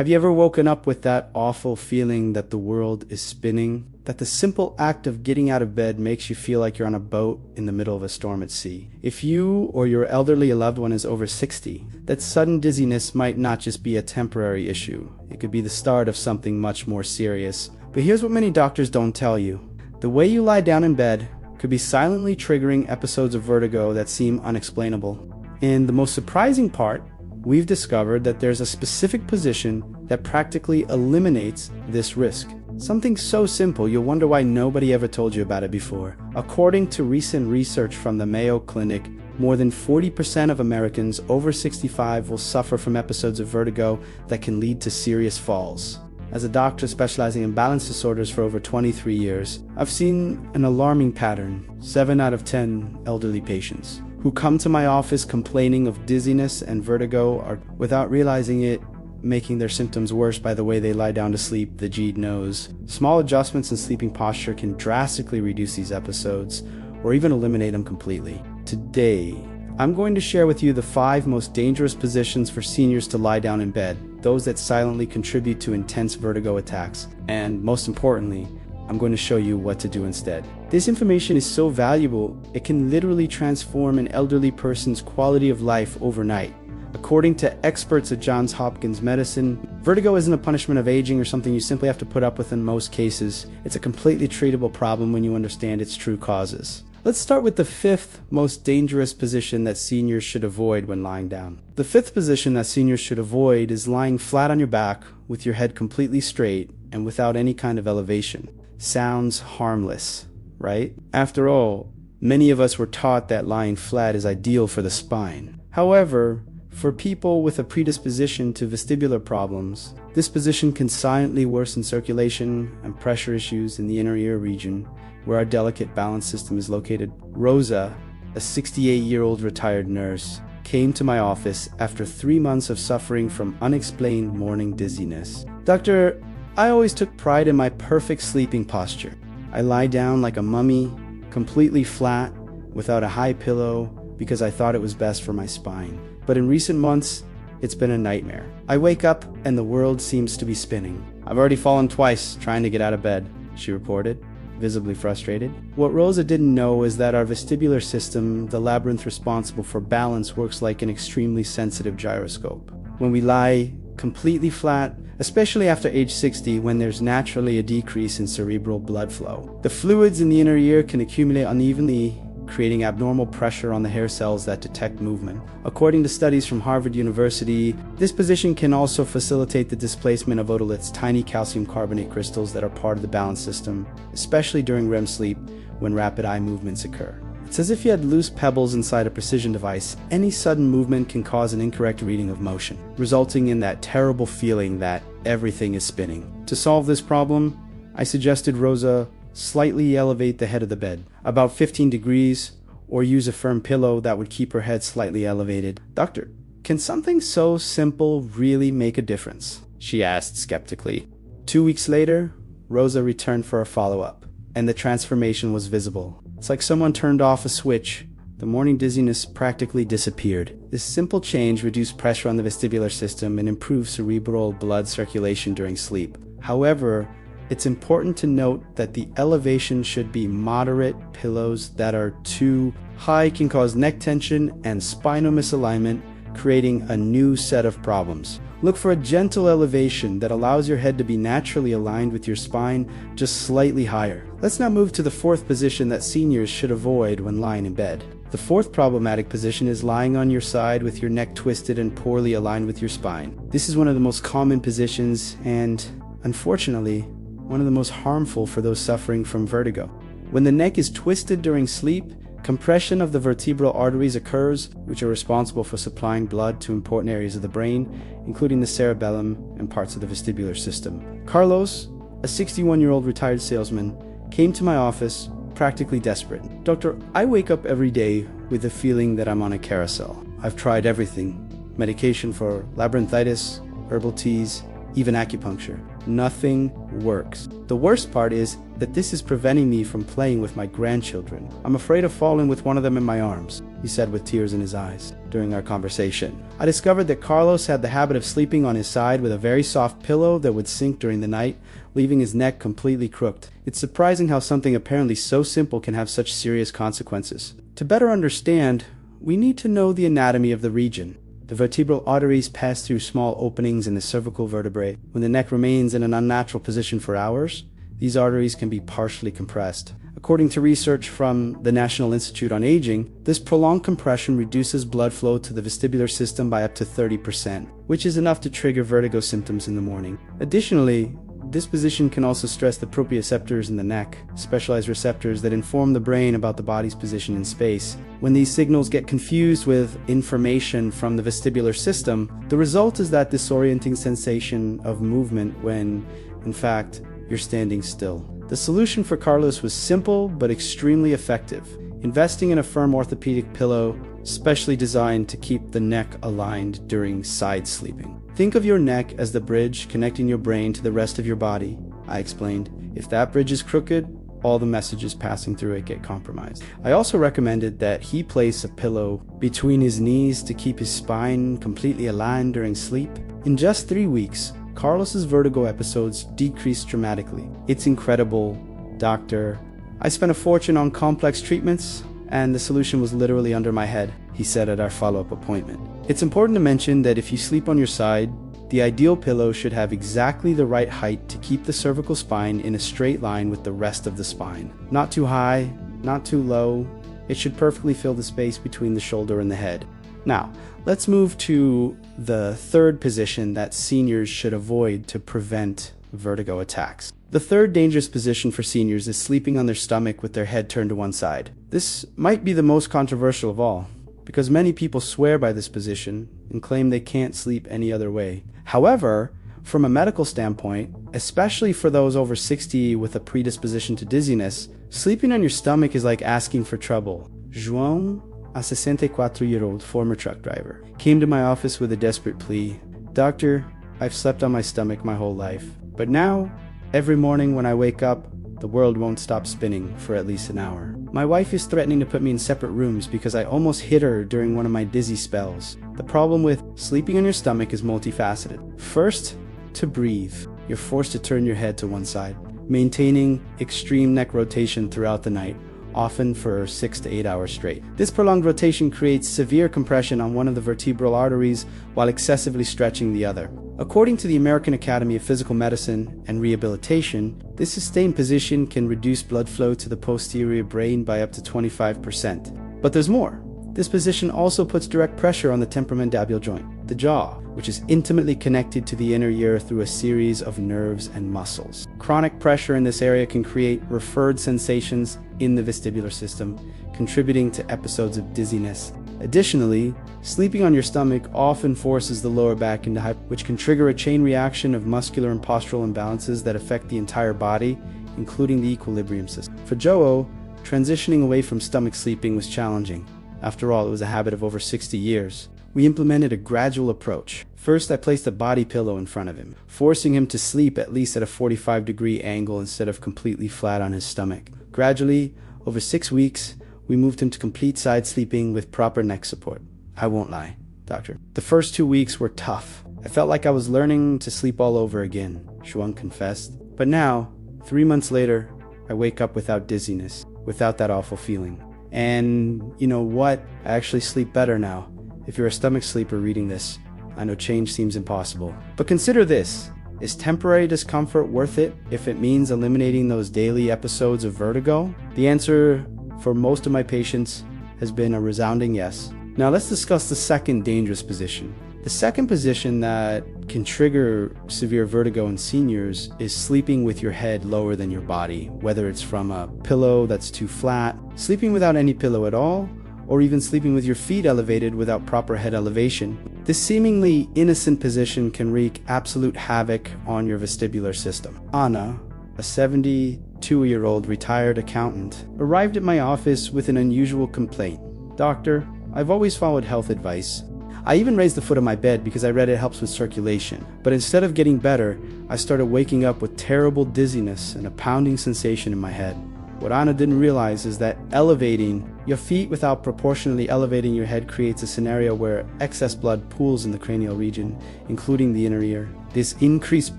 Have you ever woken up with that awful feeling that the world is spinning? That the simple act of getting out of bed makes you feel like you're on a boat in the middle of a storm at sea? If you or your elderly loved one is over 60, that sudden dizziness might not just be a temporary issue. It could be the start of something much more serious. But here's what many doctors don't tell you. The way you lie down in bed could be silently triggering episodes of vertigo that seem unexplainable. And the most surprising part, we've discovered that there's a specific position that practically eliminates this risk. Something so simple, you'll wonder why nobody ever told you about it before. According to recent research from the Mayo Clinic, more than 40% of Americans over 65 will suffer from episodes of vertigo that can lead to serious falls. As a doctor specializing in balance disorders for over 23 years, I've seen an alarming pattern. 7 out of 10 elderly patients who come to my office complaining of dizziness and vertigo are, without realizing it, making their symptoms worse by the way they lie down to sleep, the G knows. Small adjustments in sleeping posture can drastically reduce these episodes or even eliminate them completely. Today, I'm going to share with you the 5 most dangerous positions for seniors to lie down in bed, those that silently contribute to intense vertigo attacks, and most importantly, I'm going to show you what to do instead. This information is so valuable, it can literally transform an elderly person's quality of life overnight. According to experts at Johns Hopkins Medicine, vertigo isn't a punishment of aging or something you simply have to put up with in most cases. It's a completely treatable problem when you understand its true causes. Let's start with the 5th most dangerous position that seniors should avoid when lying down. The 5th position that seniors should avoid is lying flat on your back with your head completely straight and without any kind of elevation. Sounds harmless, right? After all, many of us were taught that lying flat is ideal for the spine. However, for people with a predisposition to vestibular problems, this position can silently worsen circulation and pressure issues in the inner ear region, where our delicate balance system is located. Rosa, a 68-year-old retired nurse, came to my office after 3 months of suffering from unexplained morning dizziness. "Doctor, I always took pride in my perfect sleeping posture. I lie down like a mummy, completely flat, without a high pillow, because I thought it was best for my spine. But in recent months, it's been a nightmare. I wake up and the world seems to be spinning. I've already fallen twice trying to get out of bed," she reported, visibly frustrated. What Rosa didn't know is that our vestibular system, the labyrinth responsible for balance, works like an extremely sensitive gyroscope. When we lie completely flat, especially after age 60, when there's naturally a decrease in cerebral blood flow, the fluids in the inner ear can accumulate unevenly, creating abnormal pressure on the hair cells that detect movement. According to studies from Harvard University, this position can also facilitate the displacement of otoliths, tiny calcium carbonate crystals that are part of the balance system, especially during REM sleep when rapid eye movements occur. It's as if you had loose pebbles inside a precision device. Any sudden movement can cause an incorrect reading of motion, resulting in that terrible feeling that everything is spinning. To solve this problem, I suggested Rosa slightly elevate the head of the bed, about 15 degrees, or use a firm pillow that would keep her head slightly elevated. "Doctor, can something so simple really make a difference?" she asked skeptically. 2 weeks later, Rosa returned for a follow-up, and the transformation was visible. It's like someone turned off a switch. The morning dizziness practically disappeared. This simple change reduced pressure on the vestibular system and improved cerebral blood circulation during sleep. However, it's important to note that the elevation should be moderate. Pillows that are too high can cause neck tension and spinal misalignment, creating a new set of problems. Look for a gentle elevation that allows your head to be naturally aligned with your spine, just slightly higher. Let's now move to the 4th position that seniors should avoid when lying in bed. The 4th problematic position is lying on your side with your neck twisted and poorly aligned with your spine. This is one of the most common positions and, unfortunately, one of the most harmful for those suffering from vertigo. When the neck is twisted during sleep, compression of the vertebral arteries occurs, which are responsible for supplying blood to important areas of the brain, including the cerebellum and parts of the vestibular system. Carlos, a 61-year-old retired salesman, came to my office practically desperate. "Doctor, I wake up every day with the feeling that I'm on a carousel. I've tried everything: medication for labyrinthitis, herbal teas, even acupuncture. Nothing works. The worst part is that this is preventing me from playing with my grandchildren. I'm afraid of falling with one of them in my arms, he said with tears in his eyes during our conversation. I discovered that Carlos had the habit of sleeping on his side with a very soft pillow that would sink during the night, leaving his neck completely crooked. It's surprising how something apparently so simple can have such serious consequences. To better understand, we need to know the anatomy of the region. The vertebral arteries pass through small openings in the cervical vertebrae. When the neck remains in an unnatural position for hours, these arteries can be partially compressed. According to research from the National Institute on Aging, this prolonged compression reduces blood flow to the vestibular system by up to 30%, which is enough to trigger vertigo symptoms in the morning. Additionally, this position can also stress the proprioceptors in the neck, specialized receptors that inform the brain about the body's position in space. When these signals get confused with information from the vestibular system, the result is that disorienting sensation of movement when, in fact, you're standing still. The solution for Carlos was simple but extremely effective. Investing in a firm orthopedic pillow, specially designed to keep the neck aligned during side sleeping. Think of your neck as the bridge connecting your brain to the rest of your body, I explained. If that bridge is crooked, all the messages passing through it get compromised. I also recommended that he place a pillow between his knees to keep his spine completely aligned during sleep. In just 3 weeks, Carlos's vertigo episodes decreased dramatically. It's incredible, doctor. I spent a fortune on complex treatments, and the solution was literally under my head, he said at our follow-up appointment. It's important to mention that if you sleep on your side, the ideal pillow should have exactly the right height to keep the cervical spine in a straight line with the rest of the spine. Not too high, not too low. It should perfectly fill the space between the shoulder and the head. Now, let's move to the third position that seniors should avoid to prevent vertigo attacks. The third dangerous position for seniors is sleeping on their stomach with their head turned to one side. This might be the most controversial of all, because many people swear by this position and claim they can't sleep any other way. However, from a medical standpoint, especially for those over 60 with a predisposition to dizziness, sleeping on your stomach is like asking for trouble. João, a 64-year-old former truck driver, came to my office with a desperate plea. Doctor, I've slept on my stomach my whole life, but now, every morning when I wake up, the world won't stop spinning for at least an hour. My wife is threatening to put me in separate rooms because I almost hit her during one of my dizzy spells. The problem with sleeping on your stomach is multifaceted. First, to breathe, you're forced to turn your head to one side, maintaining extreme neck rotation throughout the night, often for 6 to 8 hours straight. This prolonged rotation creates severe compression on one of the vertebral arteries while excessively stretching the other. According to the American Academy of Physical Medicine and Rehabilitation, this sustained position can reduce blood flow to the posterior brain by up to 25%. But there's more. This position also puts direct pressure on the temporomandibular joint, the jaw, which is intimately connected to the inner ear through a series of nerves and muscles. Chronic pressure in this area can create referred sensations in the vestibular system, contributing to episodes of dizziness. Additionally, sleeping on your stomach often forces the lower back into which can trigger a chain reaction of muscular and postural imbalances that affect the entire body, including the equilibrium system. For Joe, transitioning away from stomach sleeping was challenging. After all, it was a habit of over 60 years. We implemented a gradual approach. First, I placed a body pillow in front of him, forcing him to sleep at least at a 45-degree angle instead of completely flat on his stomach. Gradually, over 6 weeks, we moved him to complete side sleeping with proper neck support. I won't lie, doctor. The first 2 weeks were tough. I felt like I was learning to sleep all over again, Shuang confessed. But now, 3 months later, I wake up without dizziness, without that awful feeling. And you know what? I actually sleep better now. If you're a stomach sleeper reading this, I know change seems impossible. But consider this. Is temporary discomfort worth it if it means eliminating those daily episodes of vertigo? The answer for most of my patients has been a resounding yes. Now let's discuss the second dangerous position. The second position that can trigger severe vertigo in seniors is sleeping with your head lower than your body, whether it's from a pillow that's too flat, sleeping without any pillow at all, or even sleeping with your feet elevated without proper head elevation. This seemingly innocent position can wreak absolute havoc on your vestibular system. Anna, a 72-year-old retired accountant, arrived at my office with an unusual complaint. Doctor, I've always followed health advice. I even raised the foot of my bed because I read it helps with circulation. But instead of getting better, I started waking up with terrible dizziness and a pounding sensation in my head. What Anna didn't realize is that elevating your feet without proportionally elevating your head creates a scenario where excess blood pools in the cranial region, including the inner ear. This increased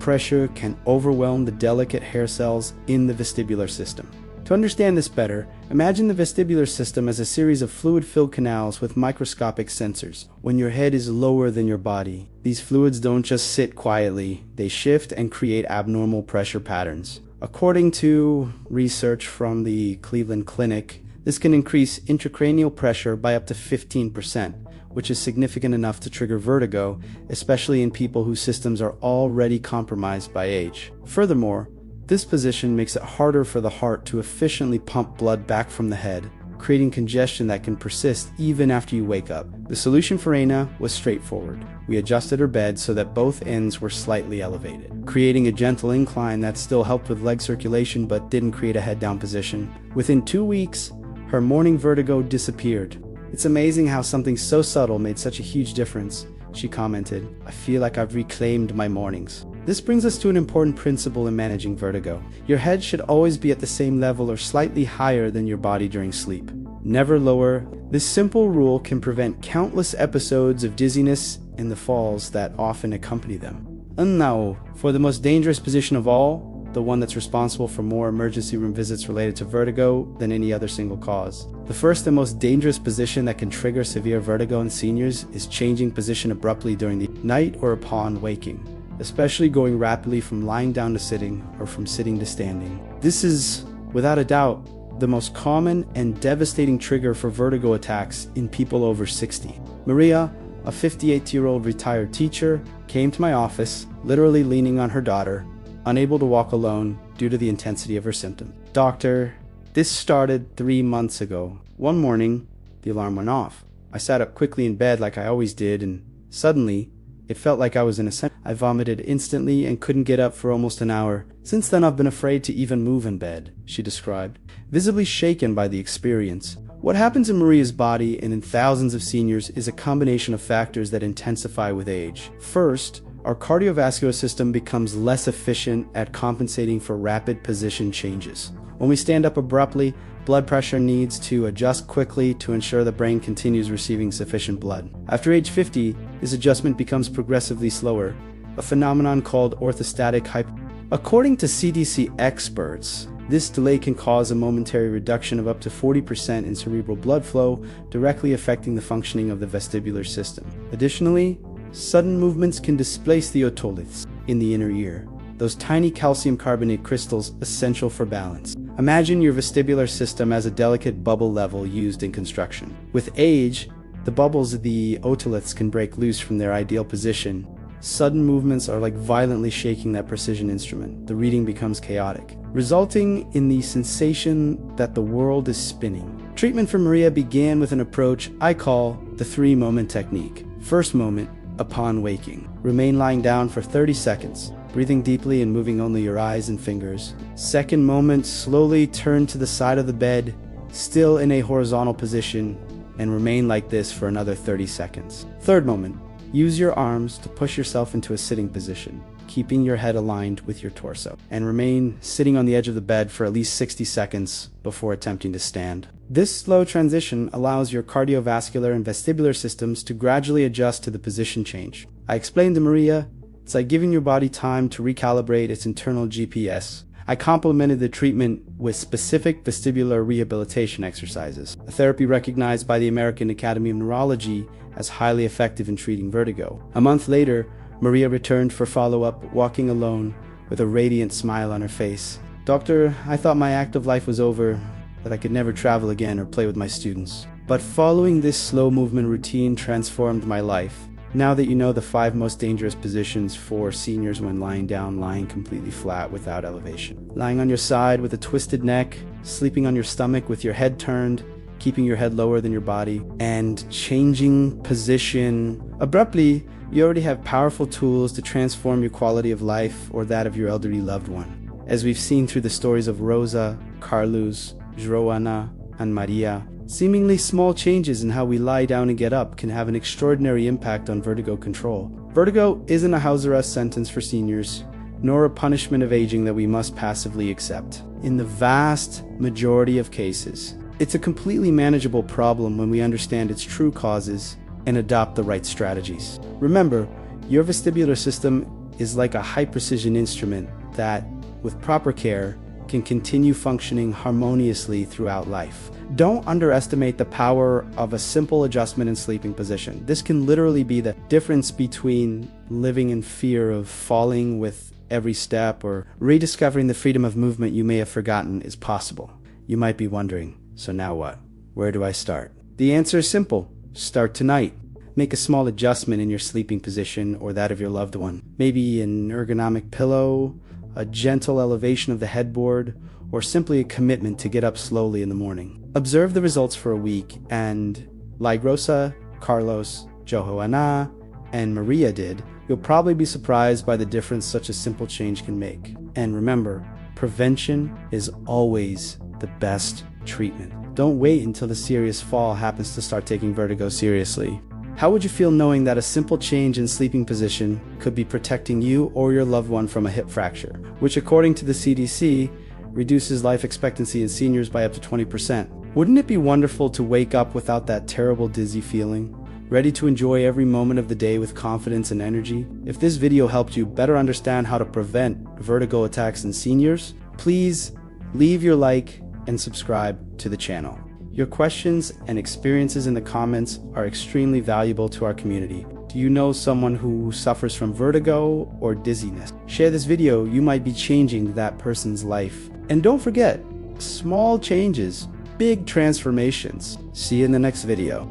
pressure can overwhelm the delicate hair cells in the vestibular system. To understand this better, imagine the vestibular system as a series of fluid-filled canals with microscopic sensors. When your head is lower than your body, these fluids don't just sit quietly, they shift and create abnormal pressure patterns. According to research from the Cleveland Clinic, this can increase intracranial pressure by up to 15%, which is significant enough to trigger vertigo, especially in people whose systems are already compromised by age. Furthermore, this position makes it harder for the heart to efficiently pump blood back from the head, creating congestion that can persist even after you wake up. The solution for Aina was straightforward. We adjusted her bed so that both ends were slightly elevated, creating a gentle incline that still helped with leg circulation but didn't create a head-down position. Within 2 weeks, her morning vertigo disappeared. "It's amazing how something so subtle made such a huge difference," she commented. "I feel like I've reclaimed my mornings." This brings us to an important principle in managing vertigo. Your head should always be at the same level or slightly higher than your body during sleep. Never lower. This simple rule can prevent countless episodes of dizziness and the falls that often accompany them. And now, for the most dangerous position of all, the one that's responsible for more emergency room visits related to vertigo than any other single cause. The first and most dangerous position that can trigger severe vertigo in seniors is changing position abruptly during the night or upon waking, especially going rapidly from lying down to sitting or from sitting to standing. This is, without a doubt, the most common and devastating trigger for vertigo attacks in people over 60. Maria, a 58-year-old retired teacher, came to my office, literally leaning on her daughter, unable to walk alone due to the intensity of her symptoms. "Doctor, this started 3 months ago. One morning, the alarm went off. I sat up quickly in bed like I always did, and suddenly, it felt like I was in a center. I vomited instantly and couldn't get up for almost an hour. Since then, I've been afraid to even move in bed," she described, visibly shaken by the experience. What happens in Maria's body and in thousands of seniors is a combination of factors that intensify with age. First, our cardiovascular system becomes less efficient at compensating for rapid position changes. When we stand up abruptly, blood pressure needs to adjust quickly to ensure the brain continues receiving sufficient blood. After age 50, this adjustment becomes progressively slower, a phenomenon called orthostatic hypotension. According to CDC experts, this delay can cause a momentary reduction of up to 40% in cerebral blood flow, directly affecting the functioning of the vestibular system. Additionally, sudden movements can displace the otoliths in the inner ear, those tiny calcium carbonate crystals essential for balance. Imagine your vestibular system as a delicate bubble level used in construction. With age, the bubbles of the otoliths can break loose from their ideal position. Sudden movements are like violently shaking that precision instrument. The reading becomes chaotic, resulting in the sensation that the world is spinning. Treatment for Maria began with an approach I call the 3-moment technique. First moment, upon waking. Remain lying down for 30 seconds, breathing deeply and moving only your eyes and fingers. Second moment, slowly turn to the side of the bed, still in a horizontal position, and remain like this for another 30 seconds. Third moment, use your arms to push yourself into a sitting position, keeping your head aligned with your torso, and remain sitting on the edge of the bed for at least 60 seconds before attempting to stand. This slow transition allows your cardiovascular and vestibular systems to gradually adjust to the position change. I explained to Maria, it's like giving your body time to recalibrate its internal GPS. I complemented the treatment with specific vestibular rehabilitation exercises, a therapy recognized by the American Academy of Neurology as highly effective in treating vertigo. A month later, Maria returned for follow-up, walking alone with a radiant smile on her face. "Doctor, I thought my active life was over, that I could never travel again or play with my students. But following this slow movement routine transformed my life. Now that you know the 5 most dangerous positions for seniors when lying down, lying completely flat without elevation. Lying on your side with a twisted neck, sleeping on your stomach with your head turned, keeping your head lower than your body, and changing position abruptly, you already have powerful tools to transform your quality of life or that of your elderly loved one. As we've seen through the stories of Rosa, Carlos, Joana, and Maria, Seemingly small changes in how we lie down and get up can have an extraordinary impact on vertigo control. Vertigo isn't a house arrest sentence for seniors, nor a punishment of aging that we must passively accept. In the vast majority of cases, it's a completely manageable problem when we understand its true causes and adopt the right strategies. Remember, your vestibular system is like a high-precision instrument that, with proper care, can continue functioning harmoniously throughout life. Don't underestimate the power of a simple adjustment in sleeping position. This can literally be the difference between living in fear of falling with every step or rediscovering the freedom of movement you may have forgotten is possible. You might be wondering, so now what? Where do I start? The answer is simple. Start tonight. Make a small adjustment in your sleeping position or that of your loved one. Maybe an ergonomic pillow, a gentle elevation of the headboard, or simply a commitment to get up slowly in the morning. Observe the results for a week, and like Rosa, Carlos, Johanna, and Maria did, you'll probably be surprised by the difference such a simple change can make. And remember, prevention is always the best treatment. Don't wait until the serious fall happens to start taking vertigo seriously. How would you feel knowing that a simple change in sleeping position could be protecting you or your loved one from a hip fracture, which according to the CDC, reduces life expectancy in seniors by up to 20%. Wouldn't it be wonderful to wake up without that terrible dizzy feeling, ready to enjoy every moment of the day with confidence and energy? If this video helped you better understand how to prevent vertigo attacks in seniors, please leave your like and subscribe to the channel. Your questions and experiences in the comments are extremely valuable to our community. Do you know someone who suffers from vertigo or dizziness? Share this video, you might be changing that person's life. And don't forget, small changes, big transformations. See you in the next video.